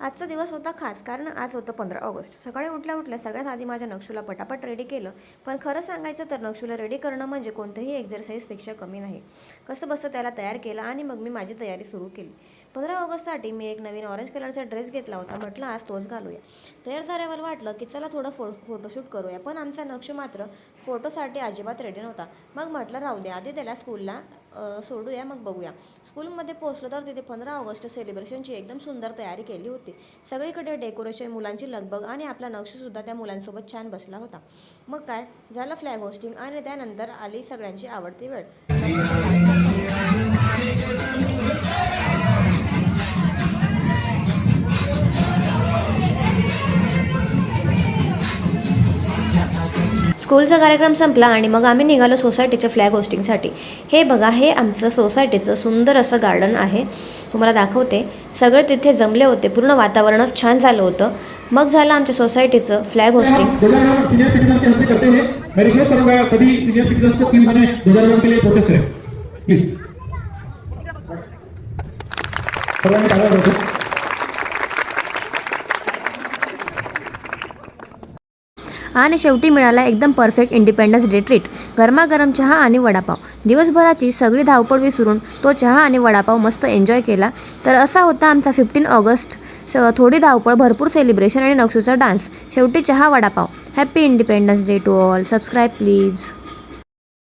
आजचा दिवस होता खास, कारण आज होतं 15 ऑगस्ट. सकाळी उठल्या उठल्या सगळ्यात आधी माझ्या नक्षूला पटापट रेडी केलं. पण खरं सांगायचं तर नक्षूला रेडी करणं म्हणजे कोणत्याही एक्झरसाईजपेक्षा कमी नाही. कसं बसं त्याला तयार केलं आणि मग मी माझी तयारी सुरू केली. 15 ऑगस्टसाठी मी एक नवीन ऑरेंज कलरचा ड्रेस घेतला होता. म्हटलं आज तोच घालूया. तयार झाल्यावर वाटलं की चला थोडं फोटोशूट करूया. पण आमचा नक्षू मात्र फोटोसाठी अजिबात रेडी नव्हता. मग म्हटलं राहू दे, आधी त्याला स्कूलला सोडूया, मग बघूया. स्कूलमध्ये पोहोचलो तर तिथे 15 ऑगस्ट सेलिब्रेशनची एकदम सुंदर तयारी केली होती. सगळीकडे डेकोरेशन, मुलांची लगबग आणि आपला नक्षूसुद्धा त्या मुलांसोबत छान बसला होता. मग काय झालं फ्लॅग होस्टिंग आणि त्यानंतर आली सगळ्यांची आवडती वेळ. स्कूलचा कार्यक्रम संपला आणि मग आम्ही निघालो सोसायटीच्या फ्लॅग होस्टिंगसाठी. हे बघा, हे आमचं सोसायटीचं सुंदर असं गार्डन आहे. तुम्हाला दाखवते. सगळे तिथे जमले होते. पूर्ण वातावरणच छान झालं होतं. मग झालं आमच्या सोसायटीचं फ्लॅग होस्टिंग. आणि शेवटी मिळाला एकदम परफेक्ट इंडिपेंडन्स डे ट्रीट. गरमागरम चहा आणि वडापाव. दिवसभराची सगळी धावपळ विसरून तो चहा आणि वडापाव मस्त एन्जॉय केला. तर असा होता आमचा 15 ऑगस्ट. थोडी धावपळ, भरपूर सेलिब्रेशन आणि नक्षूचा डान्स. शेवटी चहा vada pav. Happy independence day to all. Subscribe please.